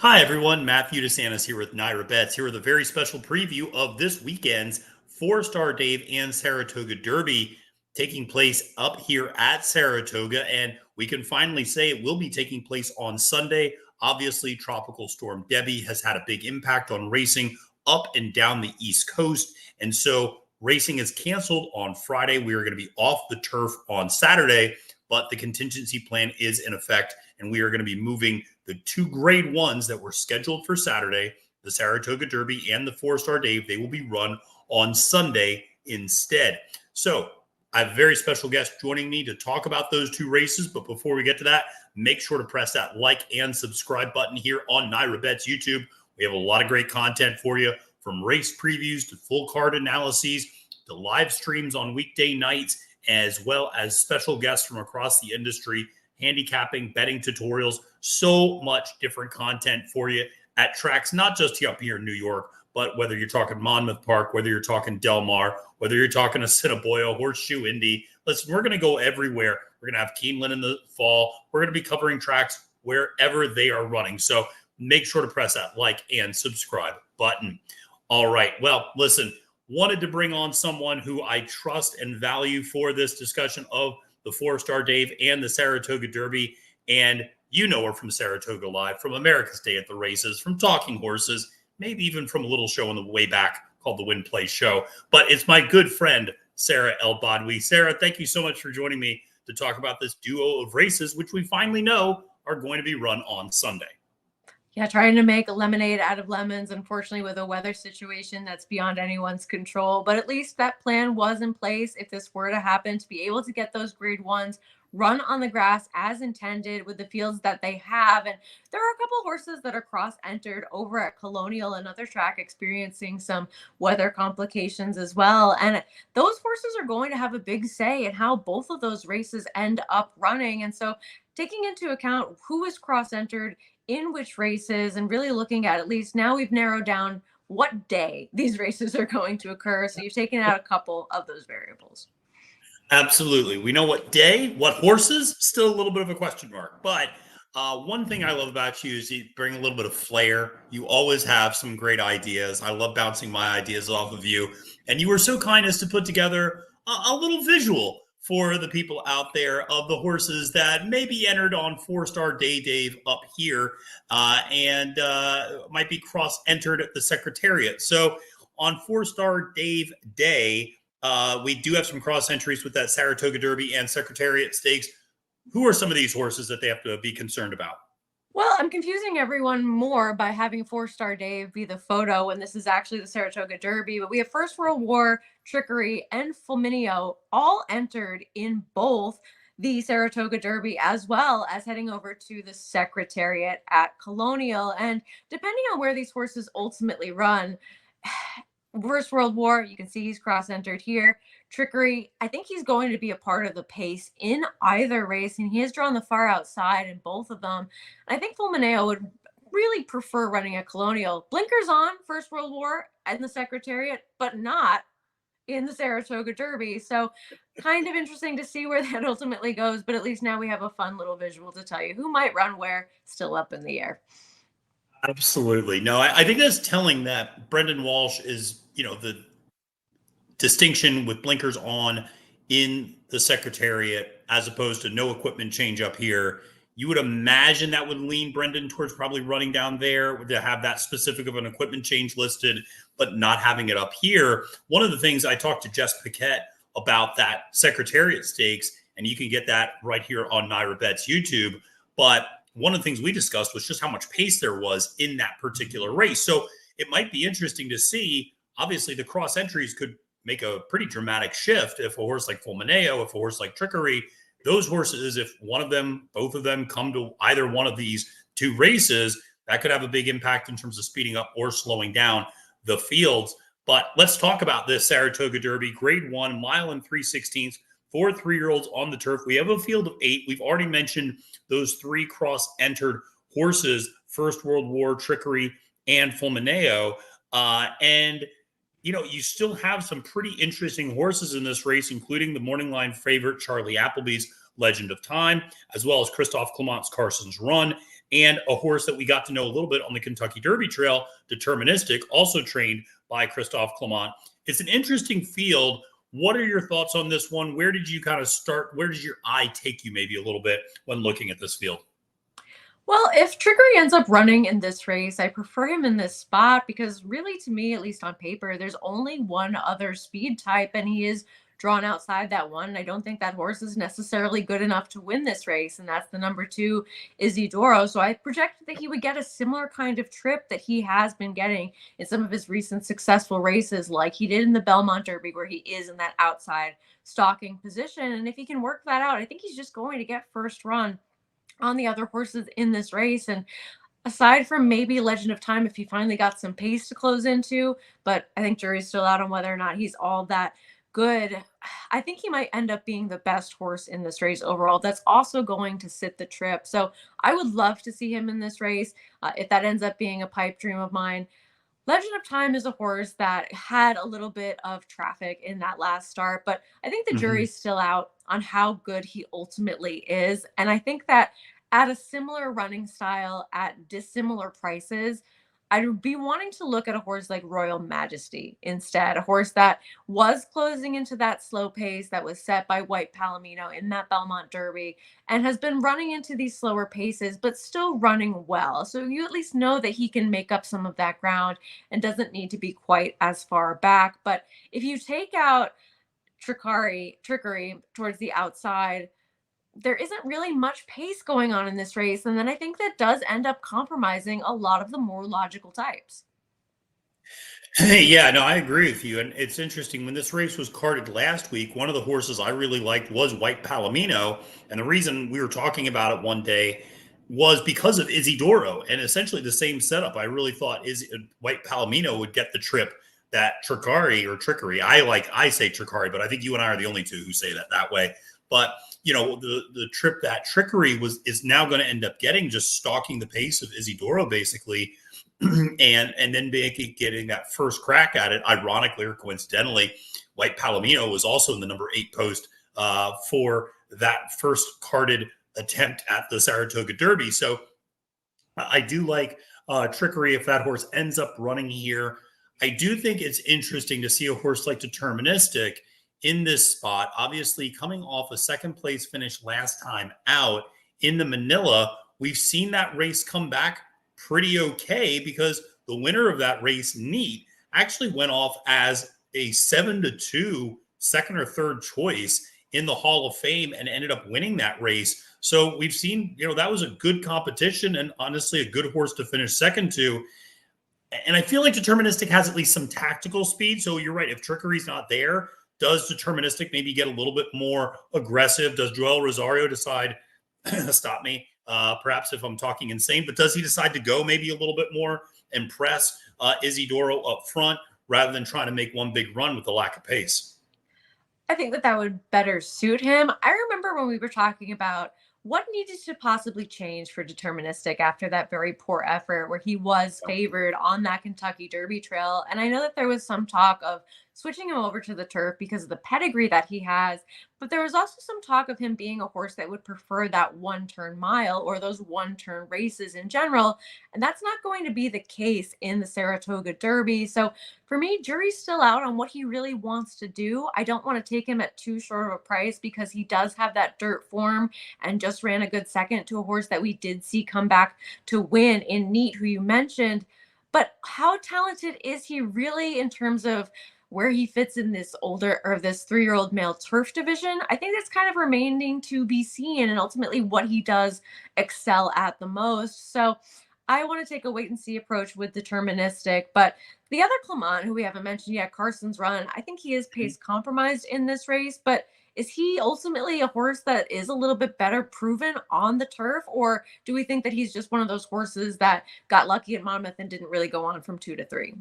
Hi, everyone. Matthew DeSantis here with NYRA Bets, here with a very special preview of this weekend's Fourstardave and Saratoga Derby taking place up here at Saratoga. And we can finally say it will be taking place on Sunday. Obviously, Tropical Storm Debbie has had a big impact on racing up and down the East Coast. And so racing is canceled on Friday. We are going to be off the turf on Saturday, but the contingency plan is in effect. And we are going to be moving the two grade ones that were scheduled for Saturday, the Saratoga Derby and the Fourstardave. They will be run on Sunday instead. So I have a very special guest joining me to talk about those two races. But before we get to that, make sure to press that like and subscribe button here on NYRA Bets YouTube. We have a lot of great content for you, from race previews to full card analyses to live streams on weekday nights, as well as special guests from across the industry, handicapping, betting tutorials, so much different content for you at tracks, not just up here in New York, but whether you're talking Monmouth Park, whether you're talking Del Mar, whether you're talking Assiniboia, Horseshoe Indy. Listen, we're going to go everywhere. We're going to have Keeneland in the fall. We're going to be covering tracks wherever they are running. So make sure to press that like and subscribe button. All right. Well, listen, wanted to bring on someone who I trust and value for this discussion of the Fourstardave and the Saratoga Derby. And you know her from Saratoga Live, from America's Day at the Races, from Talking Horses, maybe even from a little show on the way back called the Win Play Show. But it's my good friend, Sara Elbadwi. Sarah, thank you so much for joining me to talk about this duo of races, which we finally know are going to be run on Sunday. Yeah, trying to make a lemonade out of lemons, unfortunately, with a weather situation that's beyond anyone's control. But at least that plan was in place if this were to happen, to be able to get those grade ones run on the grass as intended with the fields that they have. And there are a couple horses that are cross-entered over at Colonial, another track experiencing some weather complications as well. And those horses are going to have a big say in how both of those races end up running. And so taking into account who is cross-entered in which races, and really looking at least now we've narrowed down what day these races are going to occur. So you've taken out a couple of those variables. Absolutely. We know what day, what horses, still a little bit of a question mark. But one thing I love about you is you bring a little bit of flair. You always have some great ideas. I love bouncing my ideas off of you. And you were so kind as to put together a little visual for the people out there of the horses that may be entered on Fourstardave up here and might be cross-entered at the Secretariat. So on Fourstardave Day, we do have some cross entries with that Saratoga Derby and Secretariat Stakes. Who are some of these horses that they have to be concerned about? Well, I'm confusing everyone more by having Fourstardave be the photo when this is actually the Saratoga Derby. But we have First World War, Trikari, and Fulmineo all entered in both the Saratoga Derby, as well as heading over to the Secretariat at Colonial. And depending on where these horses ultimately run, First World War, you can see he's cross-entered here. Trikari, I think he's going to be a part of the pace in either race, and he has drawn the far outside in both of them. I think Fulmineo would really prefer running a Colonial. Blinkers on First World War and the Secretariat, but not in the Saratoga Derby. So kind of interesting to see where that ultimately goes, but at least now we have a fun little visual to tell you who might run where, still up in the air. Absolutely. No, I think that's telling that Brendan Walsh is, the distinction with blinkers on in the Secretariat as opposed to no equipment change up here. You would imagine that would lean Brendan towards probably running down there to have that specific of an equipment change listed, but not having it up here. One of the things I talked to Jess Paquette about that Secretariat Stakes, and you can get that right here on NYRA Bets YouTube, but one of the things we discussed was just how much pace there was in that particular race. So it might be interesting to see. Obviously, the cross entries could make a pretty dramatic shift if a horse like Fulmineo, if a horse like Trikari, those horses, if one of them, both of them come to either one of these two races, that could have a big impact in terms of speeding up or slowing down the fields. But let's talk about this Saratoga Derby, grade 1, mile and 3/16 for 3-year-olds on the turf. We have a field of 8. We've already mentioned those 3 cross-entered horses, First World War, Trikari, and Fulmineo. And you still have some pretty interesting horses in this race, including the morning line favorite, Charlie Appleby's Legend of Time, as well as Christophe Clement's Carson's Run. and a horse that we got to know a little bit on the Kentucky Derby Trail, Deterministic, also trained by Christophe Clement. It's an interesting field. What are your thoughts on this one? Where did you kind of start? Where does your eye take you maybe a little bit when looking at this field? Well, if Trikari ends up running in this race, I prefer him in this spot because really, to me, at least on paper, there's only one other speed type, and he is drawn outside that one. And I don't think that horse is necessarily good enough to win this race, and that's the number 2, Isidoro. So I projected that he would get a similar kind of trip that he has been getting in some of his recent successful races, like he did in the Belmont Derby, where he is in that outside stalking position. And if he can work that out, I think he's just going to get first run on the other horses in this race. And aside from maybe Legend of Time, if he finally got some pace to close into, but I think jury's still out on whether or not he's all that good. I think he might end up being the best horse in this race overall. That's also going to sit the trip. So I would love to see him in this race. If that ends up being a pipe dream of mine. Legend of Time is a horse that had a little bit of traffic in that last start, but I think the jury's still out on how good he ultimately is. And I think that at a similar running style at dissimilar prices, I'd be wanting to look at a horse like Royal Majesty instead, a horse that was closing into that slow pace that was set by White Palomino in that Belmont Derby and has been running into these slower paces, but still running well. So you at least know that he can make up some of that ground and doesn't need to be quite as far back. But if you take out Trikari towards the outside, there isn't really much pace going on in this race. And then I think that does end up compromising a lot of the more logical types. Yeah, no, I agree with you. And it's interesting. When this race was carded last week, one of the horses I really liked was White Palomino. And the reason we were talking about it one day was because of Isidoro and essentially the same setup. I really thought White Palomino would get the trip that Trikari. I say Trikari, but I think you and I are the only two who say that way. But the trip that Trikari is now going to end up getting, just stalking the pace of Isidoro basically, and then getting that first crack at it. Ironically or coincidentally, White Palomino was also in the number 8 post for that first carded attempt at the Saratoga Derby. So I do like Trikari if that horse ends up running here. I do think it's interesting to see a horse like Deterministic in this spot, obviously coming off a second place finish last time out in the Manila. We've seen that race come back pretty okay because the winner of that race, Neat, actually went off as a 7-2 second or third choice in the Hall of Fame and ended up winning that race. So we've seen, that was a good competition and honestly a good horse to finish second to. And I feel like Deterministic has at least some tactical speed. So you're right. If Trikari's not there, does Deterministic maybe get a little bit more aggressive? Does Joel Rosario decide, stop me, perhaps if I'm talking insane, but does he decide to go maybe a little bit more and press Isidoro up front rather than trying to make one big run with the lack of pace? I think that would better suit him. I remember when we were talking about what needed to possibly change for Deterministic after that very poor effort where he was favored on that Kentucky Derby Trail. And I know that there was some talk of switching him over to the turf because of the pedigree that he has. But there was also some talk of him being a horse that would prefer that one-turn mile or those one-turn races in general. And that's not going to be the case in the Saratoga Derby. So for me, jury's still out on what he really wants to do. I don't want to take him at too short of a price because he does have that dirt form and just ran a good second to a horse that we did see come back to win in Neat, who you mentioned. But how talented is he really in terms of where he fits in this older or this 3-year-old male turf division? I think that's kind of remaining to be seen and ultimately what he does excel at the most. So I want to take a wait and see approach with Deterministic. But the other Clement, who we haven't mentioned yet, Carson's Run, I think he is pace compromised in this race, but is he ultimately a horse that is a little bit better proven on the turf? Or do we think that he's just one of those horses that got lucky at Monmouth and didn't really go on from 2 to 3?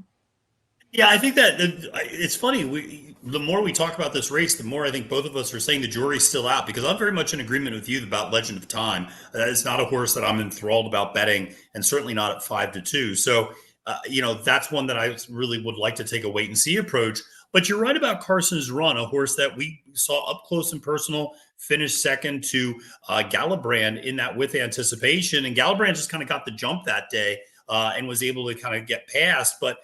Yeah, I think that it's funny. The more we talk about this race, the more I think both of us are saying the jury's still out because I'm very much in agreement with you about Legend of Time. It's not a horse that I'm enthralled about betting and certainly not at 5-2. So, that's one that I really would like to take a wait and see approach. But you're right about Carson's Run, a horse that we saw up close and personal, finish second to Galibrand in that with anticipation. And Galibrand just kind of got the jump that day and was able to kind of get past. But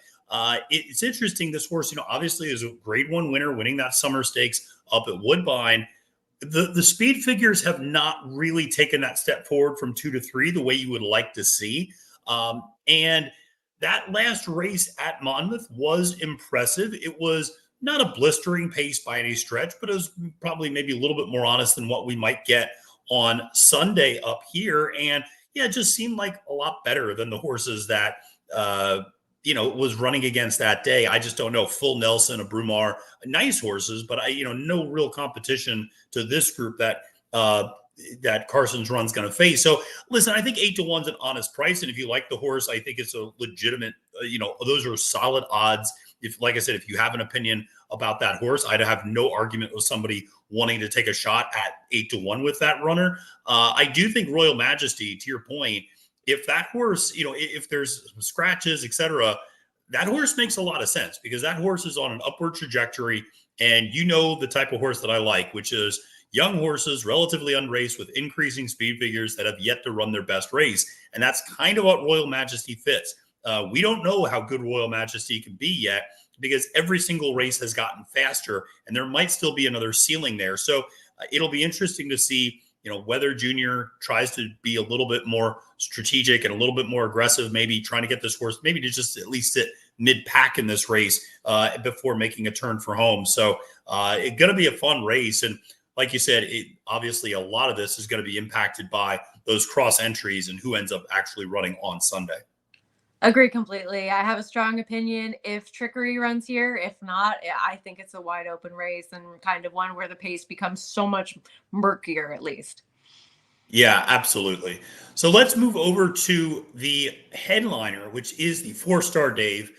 it's interesting. This horse, obviously is a grade one winner, winning that summer stakes up at Woodbine. The speed figures have not really taken that step forward from 2 to 3 the way you would like to see. And that last race at Monmouth was impressive. It was not a blistering pace by any stretch, but it was probably maybe a little bit more honest than what we might get on Sunday up here. And yeah, it just seemed like a lot better than the horses that was running against that day. I just don't know. Full Nelson, a Brumar, nice horses, but no real competition to this group that Carson's Run's going to face. So listen, I think 8-1 is an honest price. And if you like the horse, I think it's a legitimate, those are solid odds. If, like I said, if you have an opinion about that horse, I'd have no argument with somebody wanting to take a shot at 8-1 with that runner. I do think Royal Majesty, to your point, if that horse, if there's some scratches, etc., that horse makes a lot of sense because that horse is on an upward trajectory. And the type of horse that I like, which is young horses, relatively unraced with increasing speed figures that have yet to run their best race. And that's kind of what Royal Majesty fits. We don't know how good Royal Majesty can be yet because every single race has gotten faster and there might still be another ceiling there. So it'll be interesting to see, whether Junior tries to be a little bit more strategic and a little bit more aggressive, maybe trying to get this horse maybe to just at least sit mid-pack in this race before making a turn for home. So it's going to be a fun race. And like you said, obviously a lot of this is going to be impacted by those cross entries and who ends up actually running on Sunday. Agree completely. I have a strong opinion if Trikari runs here. If not, I think it's a wide open race and kind of one where the pace becomes so much murkier, at least. Yeah, absolutely. So let's move over to the headliner, which is the Fourstardave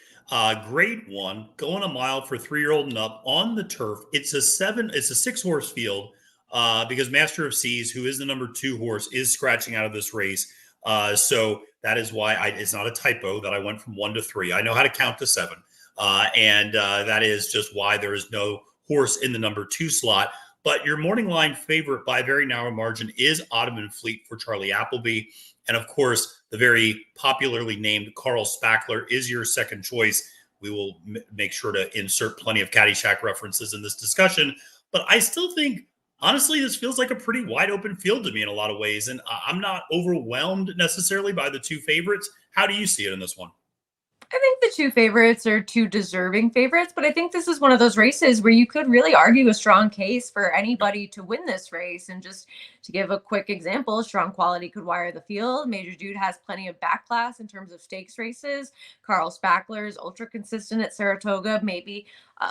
grade one, going a mile for 3-year-old and up on the turf. It's a 6-horse field because Master of Seas, who is the number 2 horse, is scratching out of this race. So that is why it's not a typo that I went from 1 to 3. I know how to count to 7. And that is just why there is no horse in the number 2 slot. But your morning line favorite by a very narrow margin is Ottoman Fleet for Charlie Appleby. And of course, the very popularly named Carl Spackler is your second choice. We will make sure to insert plenty of Caddyshack references in this discussion. But I still think, honestly, this feels like a pretty wide open field to me in a lot of ways. And I'm not overwhelmed necessarily by the 2 favorites. How do you see it in this one? I think the 2 favorites are 2 deserving favorites, but I think this is one of those races where you could really argue a strong case for anybody to win this race. And just to give a quick example, Strong Quality could wire the field. Major Dude has plenty of back class in terms of stakes races. Carl Spackler is ultra consistent at Saratoga, maybe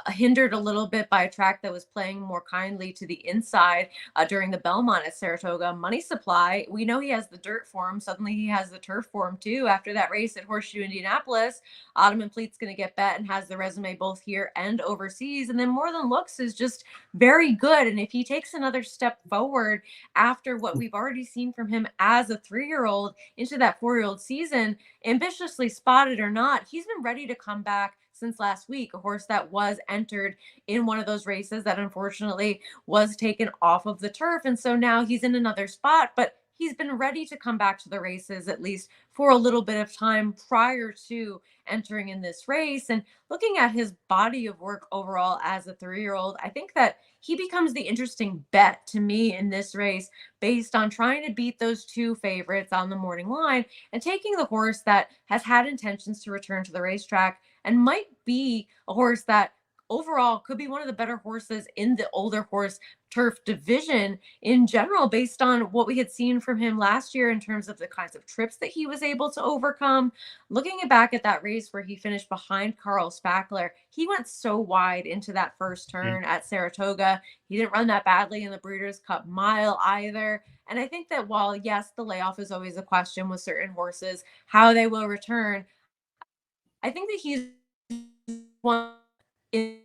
hindered a little bit by a track that was playing more kindly to the inside during the Belmont at Saratoga. Money Supply, we know he has the dirt form. Suddenly he has the turf form too. After that race at Horseshoe Indianapolis, Ottoman Fleet's going to get bet and has the resume both here and overseas. And then More Than Looks is just very good. And if he takes another step forward after what we've already seen from him as a 3-year-old into that 4-year-old season, ambitiously spotted or not, he's been ready to come back since last week, a horse that was entered in one of those races that unfortunately was taken off of the turf. And so now he's in another spot, but he's been ready to come back to the races at least for a little bit of time prior to entering in this race. And looking at his body of work overall as a 3-year-old, I think that he becomes the interesting bet to me in this race based on trying to beat those 2 favorites on the morning line and taking the horse that has had intentions to return to the racetrack and might be a horse that overall could be one of the better horses in the older horse turf division in general, based on what we had seen from him last year in terms of the kinds of trips that he was able to overcome. Looking back at that race where he finished behind Carl Spackler, he went so wide into that first turn at Saratoga. He didn't run that badly in the Breeders' Cup Mile either. And I think that while, yes, the layoff is always a question with certain horses, how they will return, I think that he's one in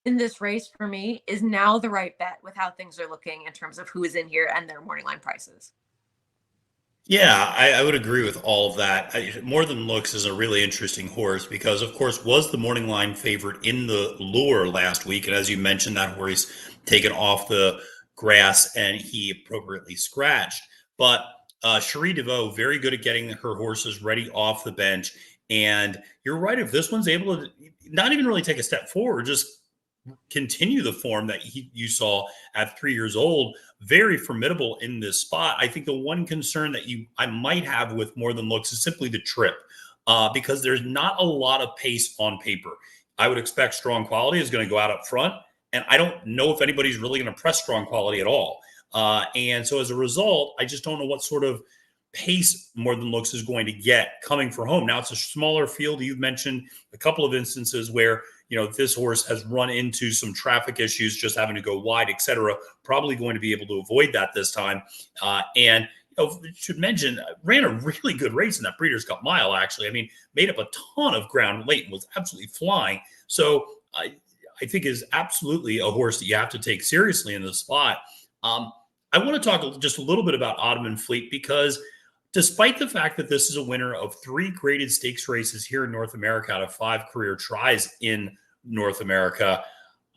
this race for me is now the right bet with how things are looking in terms of who is in here and their morning line prices. Yeah, I would agree with all of that. More Than Looks is a really interesting horse because, of course, was the morning line favorite in the lure last week. And as you mentioned, that horse taken off the grass and he appropriately scratched. But Cherie DeVoe, very good at getting her horses ready off the bench. And you're right, if this one's able to not even really take a step forward, just continue the form that you saw at 3 years old, very formidable in this spot. I think the one concern that I might have with More Than Looks is simply the trip, because there's not a lot of pace on paper. I would expect Strong Quality is going to go out up front, and I don't know if anybody's really going to press Strong Quality at all. And so as a result, I just don't know what sort of pace More Than Looks is going to get coming for home. Now it's a smaller field. You've mentioned a couple of instances where this horse has run into some traffic issues, just having to go wide, etc. Probably going to be able to avoid that this time. And should mention, ran a really good race in that Breeders' Cup Mile. Actually, I mean, made up a ton of ground late and was absolutely flying. So I think is absolutely a horse that you have to take seriously in this spot. I want to talk just a little bit about Ottoman Fleet because despite the fact that this is a winner of 3 graded stakes races here in North America out of 5 career tries in North America,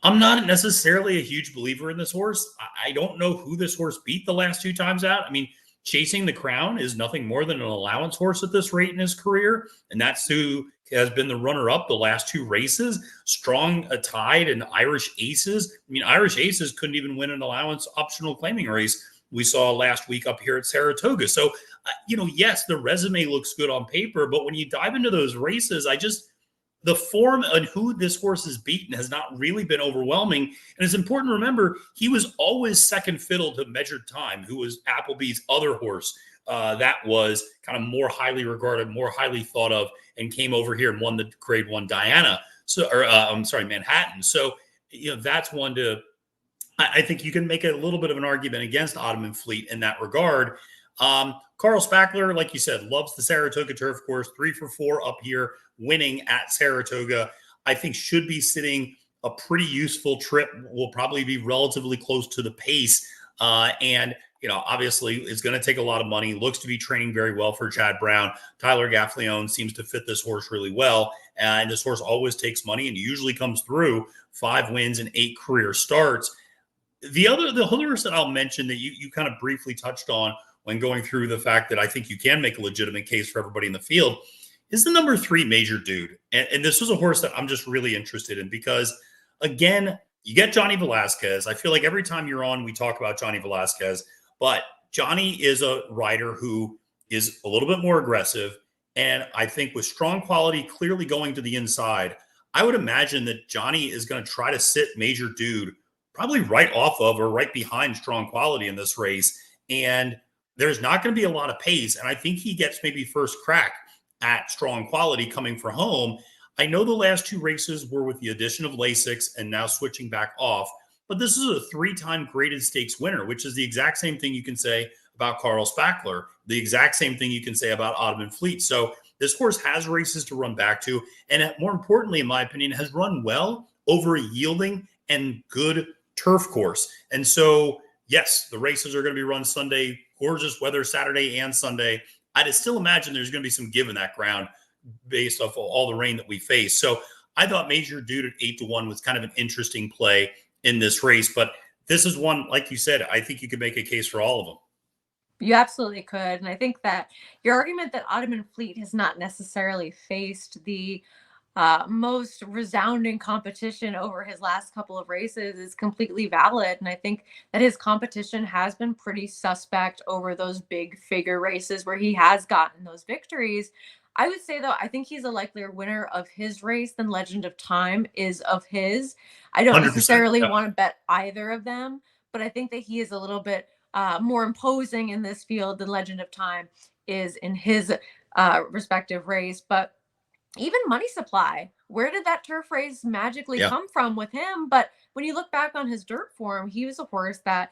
I'm not necessarily a huge believer in this horse. I don't know who this horse beat the last 2 times out. I mean, Chasing the Crown is nothing more than an allowance horse at this rate in his career, and that's who has been the runner-up the last 2 races. Strong Tide and Irish Aces. I mean, Irish Aces couldn't even win an allowance optional claiming race we saw last week up here at Saratoga. So, yes, the resume looks good on paper, but when you dive into those races, the form and who this horse has beaten has not really been overwhelming. And it's important to remember he was always second fiddle to Measured Time, who was Appleby's other horse that was kind of more highly regarded, more highly thought of, and came over here and won the Grade 1 Diana. So, I'm sorry, Manhattan. So, that's one to. I think you can make a little bit of an argument against Ottoman Fleet in that regard. Carl Spackler, like you said, loves the Saratoga turf course, 3 for 4 up here, winning at Saratoga. I think should be sitting a pretty useful trip. Will probably be relatively close to the pace. And, obviously it's going to take a lot of money. Looks to be training very well for Chad Brown. Tyler Gaffleone seems to fit this horse really well. And this horse always takes money and usually comes through 5 wins and 8 career starts. The other horse that I'll mention that you kind of briefly touched on when going through the fact that I think you can make a legitimate case for everybody in the field is the number 3 Major Dude. And this was a horse that I'm just really interested in because, again, you get Johnny Velasquez. I feel like every time you're on, we talk about Johnny Velasquez, but Johnny is a rider who is a little bit more aggressive. And I think with Strong Quality clearly going to the inside, I would imagine that Johnny is going to try to sit Major Dude probably right off of or right behind Strong Quality in this race. And there's not going to be a lot of pace. And I think he gets maybe first crack at Strong Quality coming for home. I know the last 2 races were with the addition of Lasix and now switching back off, but this is a 3-time graded stakes winner, which is the exact same thing you can say about Carl Spackler, the exact same thing you can say about Ottoman Fleet. So this horse has races to run back to. And more importantly, in my opinion, has run well over a yielding and good turf course. And so, yes, the races are going to be run Sunday, gorgeous weather Saturday and Sunday. I'd still imagine there's going to be some give in that ground based off of all the rain that we face. So I thought Major Dude at 8-1 was kind of an interesting play in this race. But this is one, like you said, I think you could make a case for all of them. You absolutely could. And I think that your argument that Ottoman Fleet has not necessarily faced the most resounding competition over his last couple of races is completely valid. And I think that his competition has been pretty suspect over those big figure races where he has gotten those victories. I would say, though, I think he's a likelier winner of his race than Legend of Time is of his. I don't 100%. necessarily Yeah. want to bet either of them, but I think that he is a little bit more imposing in this field than Legend of Time is in his respective race. But even Money Supply, where did that turf race magically Yeah. come from with him? But when you look back on his dirt form, he was a horse that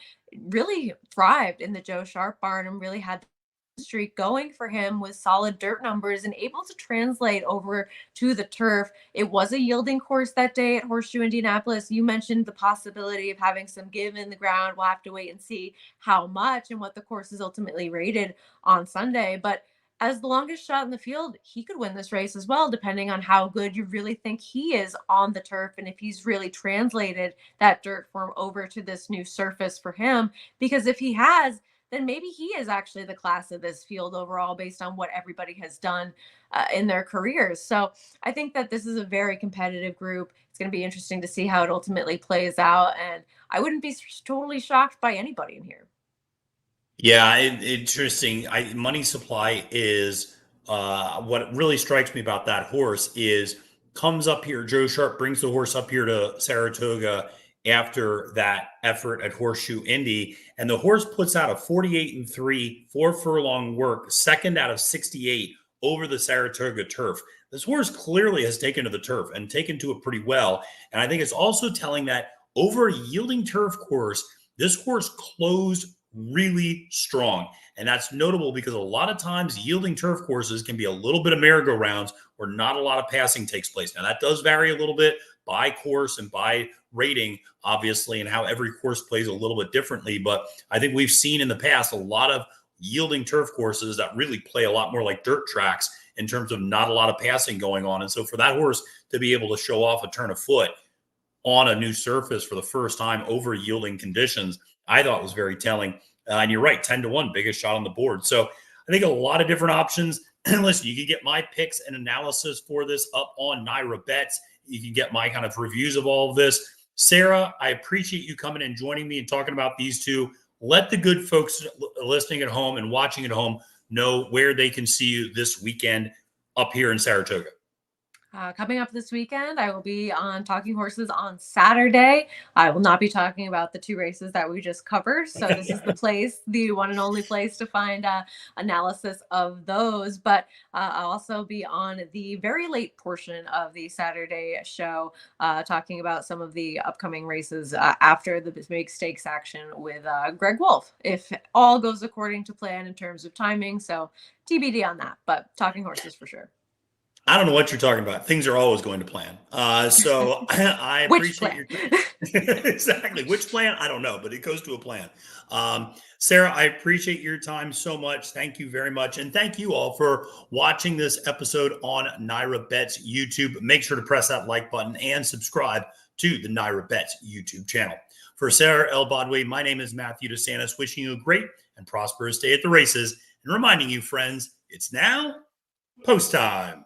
really thrived in the Joe Sharp barn and really had streak going for him with solid dirt numbers and able to translate over to the turf. It was a yielding course that day at Horseshoe Indianapolis. You mentioned the possibility of having some give in the ground. We'll have to wait and see how much and what the course is ultimately rated on Sunday. But as the longest shot in the field, he could win this race as well, depending on how good you really think he is on the turf and if he's really translated that dirt form over to this new surface for him. Because if he has, then maybe he is actually the class of this field overall based on what everybody has done in their careers. So I think that this is a very competitive group. It's going to be interesting to see how it ultimately plays out. And I wouldn't be totally shocked by anybody in here. Yeah, interesting. Money Supply is what really strikes me about that horse is comes up here. Joe Sharp brings the horse up here to Saratoga after that effort at Horseshoe Indy, and the horse puts out a 48-3, 4 furlong work, second out of 68 over the Saratoga turf. This horse clearly has taken to the turf and taken to it pretty well, and I think it's also telling that over a yielding turf course, this horse closed really strong. And that's notable because a lot of times yielding turf courses can be a little bit of merry-go-rounds where not a lot of passing takes place. Now, that does vary a little bit by course and by rating, obviously, and how every course plays a little bit differently. But I think we've seen in the past a lot of yielding turf courses that really play a lot more like dirt tracks in terms of not a lot of passing going on. And so for that horse to be able to show off a turn of foot on a new surface for the first time over yielding conditions, I thought was very telling. And you're right, 10-1, biggest shot on the board. So I think a lot of different options. And listen, you can get my picks and analysis for this up on NYRA Bets. You can get my kind of reviews of all of this. Sara, I appreciate you coming and joining me and talking about these two. Let the good folks listening at home and watching at home know where they can see you this weekend up here in Saratoga. Coming up this weekend, I will be on Talking Horses on Saturday. I will not be talking about the two races that we just covered. So this is the place, the one and only place to find analysis of those. But I'll also be on the very late portion of the Saturday show, talking about some of the upcoming races after the big stakes action with Greg Wolf, if all goes according to plan in terms of timing. So TBD on that, but Talking Horses for sure. I don't know what you're talking about. Things are always going to plan. So I appreciate your exactly which plan. I don't know, but it goes to a plan. Sara, I appreciate your time so much. Thank you very much, and thank you all for watching this episode on NYRA Bets YouTube. Make sure to press that like button and subscribe to the NYRA Bets YouTube channel. For Sara Elbadwi, my name is Matthew DeSantis. Wishing you a great and prosperous day at the races, and reminding you, friends, it's now post time.